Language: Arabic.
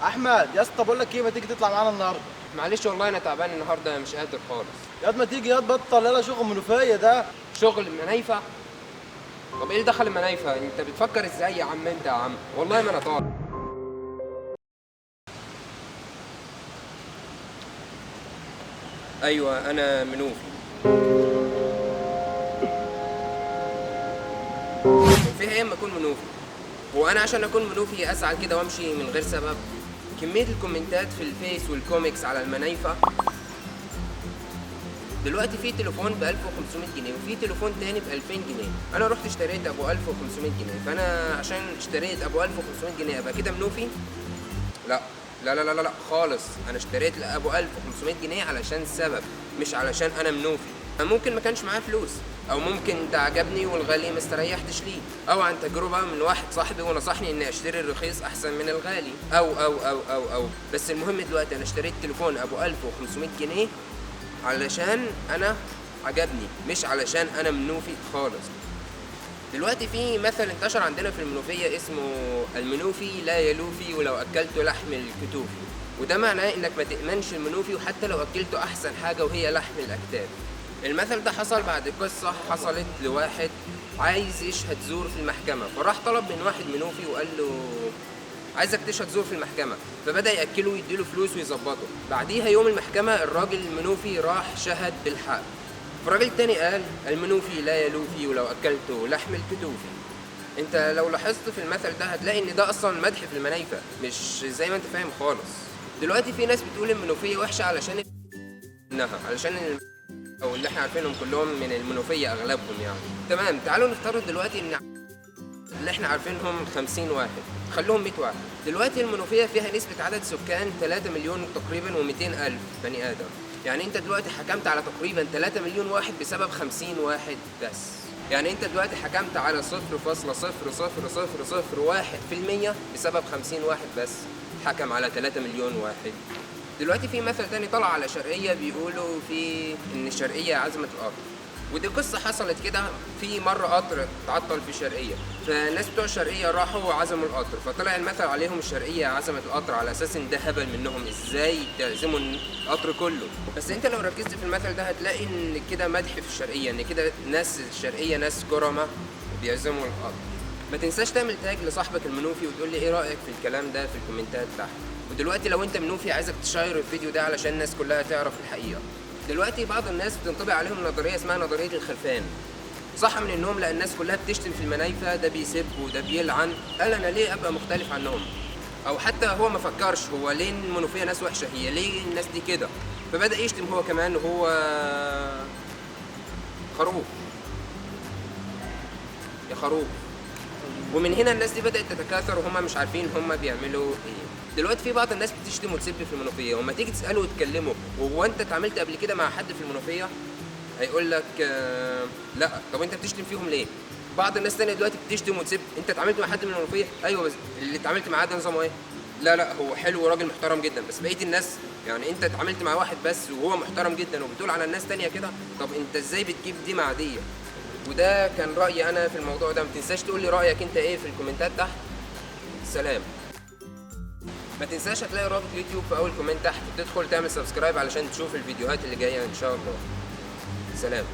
احمد يا اسطى، بقول لك ايه، ما تيجي تطلع معانا النهارده؟ معلش والله انا تعبان النهارده مش قادر خالص. ياد ما تيجي ياد، بطل يلا شغل منوفيه ده. شغل منايفه؟ طب ايه اللي دخل المنايفه؟ انت بتفكر ازاي يا عم انت يا عم؟ والله ما انا طالع. ايوه انا منوفي. في ايام اكون منوفي، وانا عشان اكون منوفي ازعل كده وامشي من غير سبب؟ كميه الكومنتات في الفيس والكوميكس على المنايفه. دلوقتي في تليفون ب 1500 جنيه وفي تليفون تاني ب 2000 جنيه. انا رحت اشتريت ابو 1500 جنيه، فانا عشان اشتريت ابو 1500 جنيه ابقى كده منوفي؟ لا لا لا لا لا خالص. انا اشتريت ابو 1500 جنيه علشان سبب، مش علشان انا منوفي. ممكن ما كانش معايا فلوس، او ممكن ده عجبني والغالي ما استريحتش ليه، او عن تجربه من واحد صاحبي ونصحني اني اشتري الرخيص احسن من الغالي، او بس المهم دلوقتي انا اشتريت تليفون ابو 1500 جنيه علشان انا عجبني، مش علشان انا منوفي خالص. دلوقتي في مثل انتشر عندنا في المنوفية اسمه المنوفي لا يلوفي ولو أكلته لحم الكتوفي، وده معناه إنك ما تأمنش المنوفي وحتى لو أكلته أحسن حاجة وهي لحم الأكتاف. المثل ده حصل بعد قصة حصلت لواحد عايز يشهد زور في المحكمة، فراح طلب من واحد منوفي وقال له عايزك تشهد زور في المحكمة، فبدأ يأكله ويديله فلوس ويظبطه. بعديها يوم المحكمة الراجل المنوفي راح شهد بالحق، فراجل تاني قال المنوفي لا يلوفي ولو أكلته لحم الكتوفي. انت لو لاحظت في المثل ده هتلاقي ان ده اصلا مدح في المنايفة، مش زي ما انت فاهم خالص. دلوقتي في ناس بتقول المنوفية وحشة علشان او اللي احنا عارفينهم كلهم من المنوفية اغلبهم يعني. تمام، تعالوا نفترض دلوقتي ان اللي احنا عارفينهم 50 واحد، خلوهم 100 واحد. دلوقتي المنوفية فيها نسبة عدد سكان 3 مليون تقريبا و200 ألف بني آدم. يعني انت دلوقتي حكمت على تقريبا 3 مليون واحد بسبب 50 واحد بس. يعني انت دلوقتي حكمت على 0.0001% بسبب 50 واحد بس حكم على 3 مليون واحد. دلوقتي في مثل تاني طلع على شرقية بيقولوا في ان الشرقية عزمت القطر، ودي قصة حصلت كده. في مرة قطر اتعطل في الشرقية، فالناس بتوع الشرقية راحوا وعزموا القطر، فطلع المثل عليهم الشرقية عزمت القطر، على أساس إن ده هبل منهم، إزاي تعزموا القطر كله. بس أنت لو ركزت في المثل ده هتلاقي إن كده مدح في الشرقية، إن كده ناس الشرقية ناس كرمة وبيعزموا القطر. ما تنساش تعمل تاج لصاحبك المنوفي وتقول لي إيه رأيك في الكلام ده في الكومنتات تحت. ودلوقتي لو أنت منوفي عايزك تشير الفيديو ده علشان الناس كلها تعرف الحقيقة. دلوقتي بعض الناس بتنطبق عليهم نظريه اسمها نظريه الخلفان. صح من النوم لقى الناس كلها بتشتم في المنايفه، ده بيسب وده بيلعن، قال انا ليه ابقى مختلف عنهم؟ او حتى هو ما فكرش هو ليه المنوفيه ناس وحشه، هي ليه الناس دي كده، فبدا يشتم هو كمان وهو خروف يا خروف. ومن هنا الناس دي بدات تتكاثر وهم مش عارفين هم بيعملوا ايه. دلوقتي في بعض الناس بتشتم وتسب في المنوفيه، وما تيجي تساله وتكلمه وهو انت اتعاملت قبل كده مع حد في المنوفيه، هيقول لك لا. طب انت بتشتم فيهم ليه؟ بعض الناس تانية دلوقتي بتشتم وتسب. انت اتعاملت مع حد من المنوفيه؟ ايوه، بس اللي اتعاملت معاه ده نظامه ايه؟ لا هو حلو وراجل محترم جدا، بس بقيه الناس يعني انت اتعاملت مع واحد بس وهو محترم جدا وبتقول على الناس تانية كده، طب انت ازاي بتجيب دي مع دي؟ وده كان رايي انا في الموضوع ده. ما تنساش تقول لي رايك انت ايه في الكومنتات تحت. سلام. ما تنساش هتلاقي رابط اليوتيوب في اول كومنت تحت، تدخل تعمل سبسكرايب علشان تشوف الفيديوهات اللي جايه ان شاء الله. سلام.